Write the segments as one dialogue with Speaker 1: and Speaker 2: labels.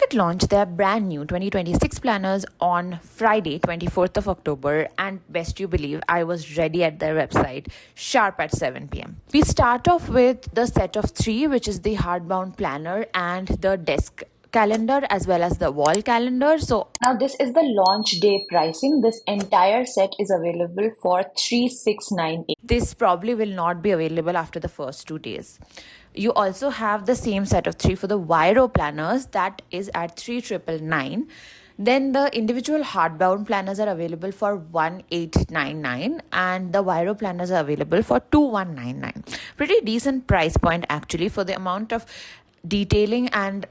Speaker 1: Inkbucket launched their brand new 2026 planners on Friday, 24th of October, and best you believe, I was ready at their website sharp at 7 p.m. We start off with the set of three, which is the hardbound planner and the desk calendar as well as the wall calendar. So now this is the launch day pricing. This entire set is available for 3698. This probably will not be available after the first 2 days. You also have the same set of three for the Viro planners, that is at 3999. Then the individual hardbound planners are available for 1899 and the Viro planners are available for 2199. Pretty decent price point actually for the amount of detailing and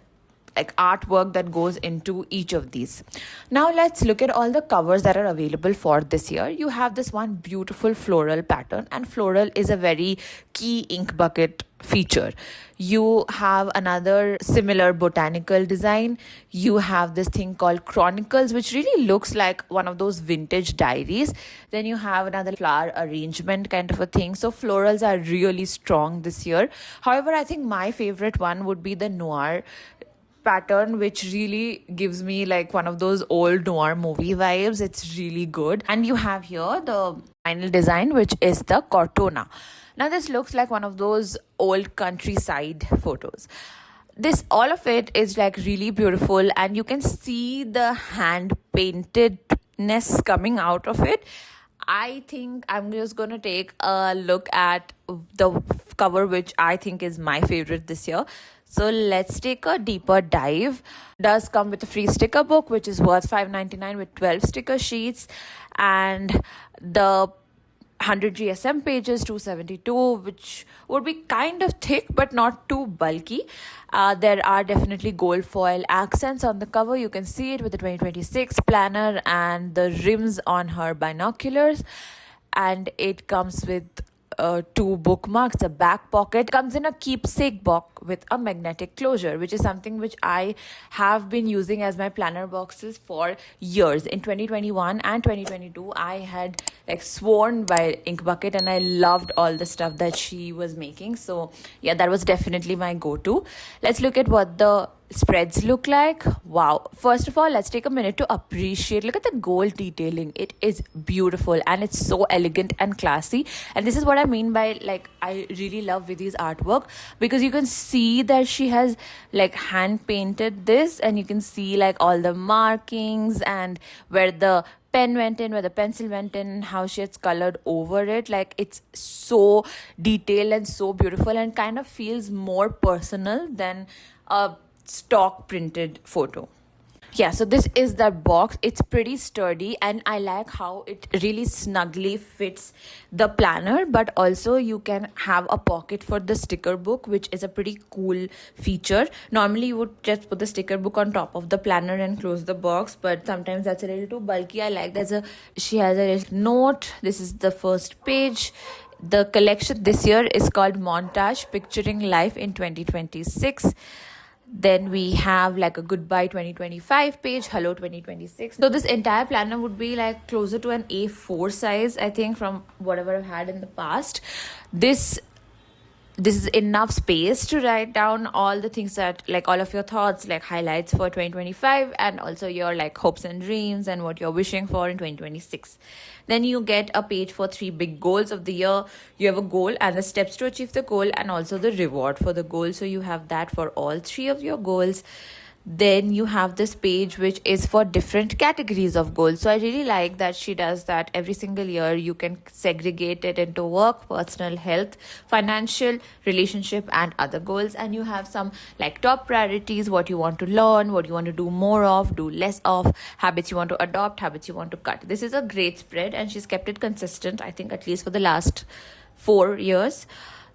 Speaker 1: like artwork that goes into each of these. Now let's look at all the covers that are available for this year. You have this one beautiful floral pattern, and floral is a very key Inkbucket feature. You have another similar botanical design. You have this thing called Chronicles, which really looks like one of those vintage diaries. Then you have another flower arrangement kind of a thing. So florals are really strong this year. However, I think my favorite one would be the noir pattern, which really gives me like one of those old noir movie vibes. It's really good. And you have here the final design, which is the Cortona. Now this looks like one of those old countryside photos. This, all of it is like really beautiful, and you can see the hand paintedness coming out of it. I think I'm just going to take a look at the cover, which I think is my favorite this year. So let's take a deeper dive. It does come with a free sticker book, which is worth $5.99 with 12 sticker sheets, and the 100 GSM pages, 272, which would be kind of thick but not too bulky. There are definitely gold foil accents on the cover. You can see it with the 2026 planner and the rims on her binoculars. And it comes with two bookmarks, a back pocket. Comes in a keepsake box with a magnetic closure, which is something which I have been using as my planner boxes for years. In 2021 and 2022, I had like sworn by Inkbucket, and I loved all the stuff that she was making. So yeah, that was definitely my go-to. Let's look at what the spreads look like. Wow. First of all, let's take a minute to appreciate. Look at the gold detailing. It is beautiful and it's so elegant and classy. And this is what I mean by like I really love with these artwork, because you can see that she has like hand painted this, and you can see like all the markings and where the pen went in, where the pencil went in, how she has colored over it. Like it's so detailed and so beautiful, and kind of feels more personal than a stock printed photo. Yeah, so this is that box. It's pretty sturdy, and I like how it really snugly fits the planner, but also you can have a pocket for the sticker book, which is a pretty cool feature. Normally you would just put the sticker book on top of the planner and close the box, but sometimes that's a little too bulky. I like she has a little note. This is the first page. The collection this year is called Montage, Picturing Life in 2026. Then we have like a goodbye 2025 page, hello 2026. So this entire planner would be like closer to an A4 size, I think, from whatever I've had in the past. This is enough space to write down all the things that, like, all of your thoughts, like highlights for 2025, and also your like hopes and dreams and what you're wishing for in 2026. Then you get a page for 3 big goals of the year. You have a goal and the steps to achieve the goal, and also the reward for the goal. So you have that for all 3 of your goals. Then you have this page which is for different categories of goals. So I really like that she does that every single year. You can segregate it into work, personal, health, financial, relationship, and other goals. And you have some like top priorities, what you want to learn, what you want to do more of, do less of, habits you want to adopt, habits you want to cut. This is a great spread, and she's kept it consistent, I think, at least for the last 4 years.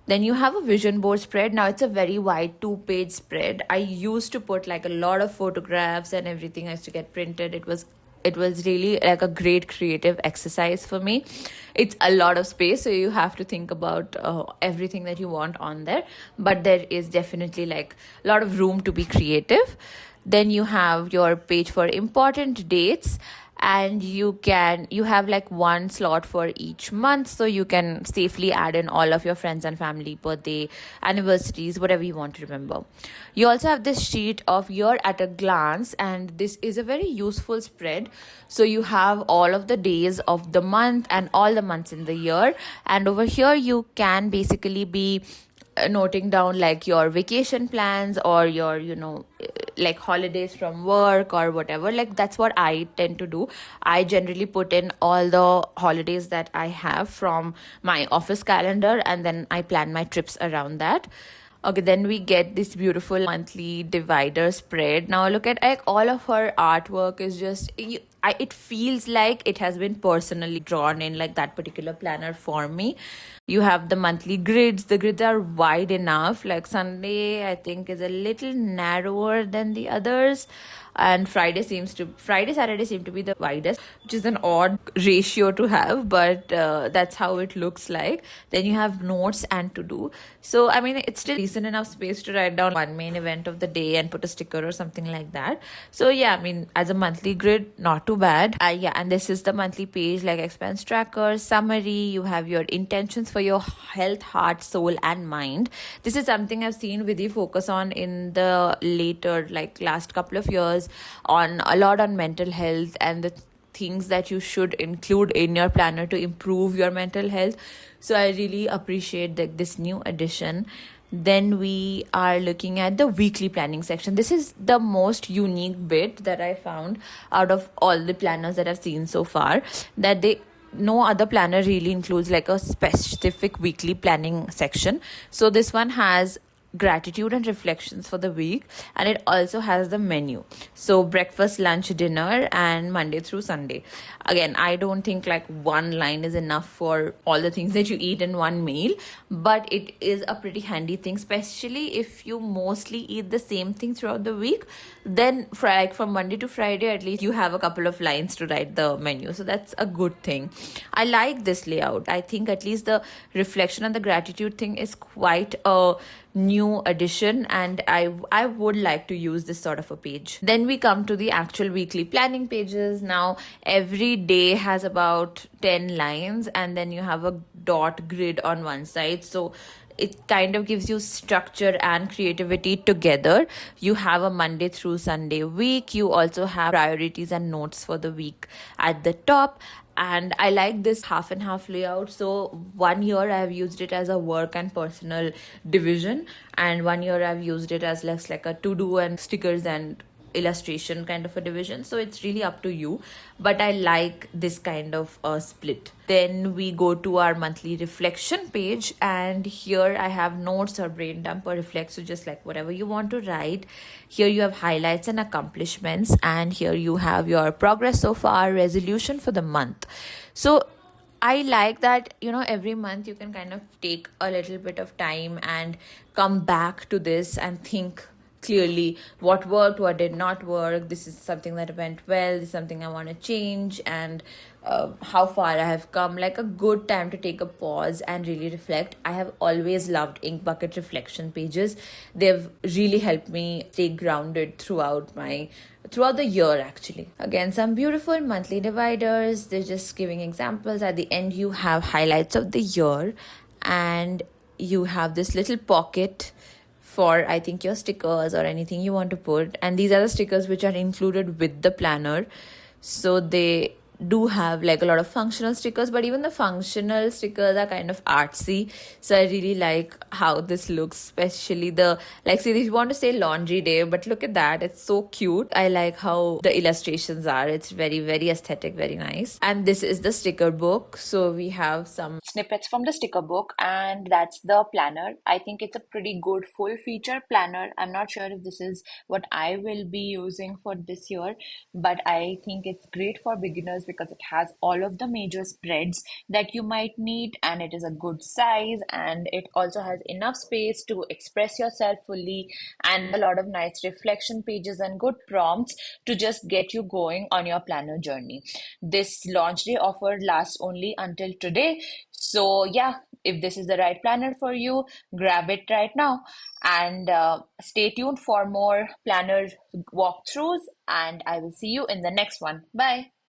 Speaker 1: Then you have a vision board spread. Now it's a very wide 2-page spread. I used to put like a lot of photographs and everything I used to get printed. It was really like a great creative exercise for me. It's a lot of space, so you have to think about everything that you want on there. But there is definitely like a lot of room to be creative. Then you have your page for important dates, and you have like one slot for each month, so you can safely add in all of your friends and family birthday, anniversaries, whatever you want to remember. You also have this sheet of year at a glance, and this is a very useful spread. So you have all of the days of the month and all the months in the year, and over here you can basically be noting down like your vacation plans or your like holidays from work or whatever. Like that's what I tend to do. I generally put in all the holidays that I have from my office calendar, and then I plan my trips around that. Okay, then we get this beautiful monthly divider spread. Now look at like all of her artwork is just it feels like it has been personally drawn in like that particular planner for me. You have the monthly grids. The grids are wide enough. Like Sunday, I think, is a little narrower than the others, and Friday, Saturday seem to be the widest, which is an odd ratio to have, but that's how it looks like. Then you have notes and to do. So I mean, it's still decent enough space to write down one main event of the day and put a sticker or something like that. So yeah, I mean, as a monthly grid, not too bad. Yeah, and this is the monthly page, like expense tracker, summary. You have your intentions for your health, heart, soul, and mind. This is something I've seen Vidhi focus on in the later, like last couple of years, on a lot on mental health and the things that you should include in your planner to improve your mental health. So I really appreciate this new addition. Then we are looking at the weekly planning section. This is the most unique bit that I found out of all the planners that I've seen so far, that no other planner really includes like a specific weekly planning section. So this one has gratitude and reflections for the week, and it also has the menu. So breakfast, lunch, dinner, and Monday through Sunday. Again, I don't think like one line is enough for all the things that you eat in one meal, but it is a pretty handy thing, especially if you mostly eat the same thing throughout the week. Then like from Monday to Friday, at least you have a couple of lines to write the menu, so that's a good thing. I like this layout. I think at least the reflection and the gratitude thing is quite a new addition, and I would like to use this sort of a page. Then we come to the actual weekly planning pages. Now every day has about 10 lines, and then you have a dot grid on one side, so it kind of gives you structure and creativity together. You have a Monday through Sunday week. You also have priorities and notes for the week at the top. And I like this half and half layout. So 1 year I've used it as a work and personal division, and 1 year I've used it as less like a to do and stickers and illustration kind of a division. So it's really up to you, but I like this kind of a split. Then we go to our monthly reflection page, and here I have notes or brain dump or reflect, so just like whatever you want to write. Here you have highlights and accomplishments, and here you have your progress so far, resolution for the month. So I like that, every month you can kind of take a little bit of time and come back to this and think clearly what worked, what did not work. This is something that went well, this is something I want to change, and how far I have come. Like a good time to take a pause and really reflect. I have always loved Inkbucket reflection pages. They've really helped me stay grounded throughout the year actually. Again, some beautiful monthly dividers. They're just giving examples. At the end you have highlights of the year, and you have this little pocket for, I think, your stickers or anything you want to put. And these are the stickers which are included with the planner. So they do have like a lot of functional stickers, but even the functional stickers are kind of artsy. So I really like how this looks, especially the, like, see, if you want to say laundry day, but look at that, it's so cute. I like how the illustrations are. It's very, very aesthetic, very nice. And this is the sticker book. So we have some snippets from the sticker book, and that's the planner. I think it's a pretty good full feature planner. I'm not sure if this is what I will be using for this year, but I think it's great for beginners because it has all of the major spreads that you might need, and it is a good size, and it also has enough space to express yourself fully, and a lot of nice reflection pages and good prompts to just get you going on your planner journey. This launch day offer lasts only until today. So yeah, if this is the right planner for you, grab it right now. And stay tuned for more planner walkthroughs, and I will see you in the next one. Bye.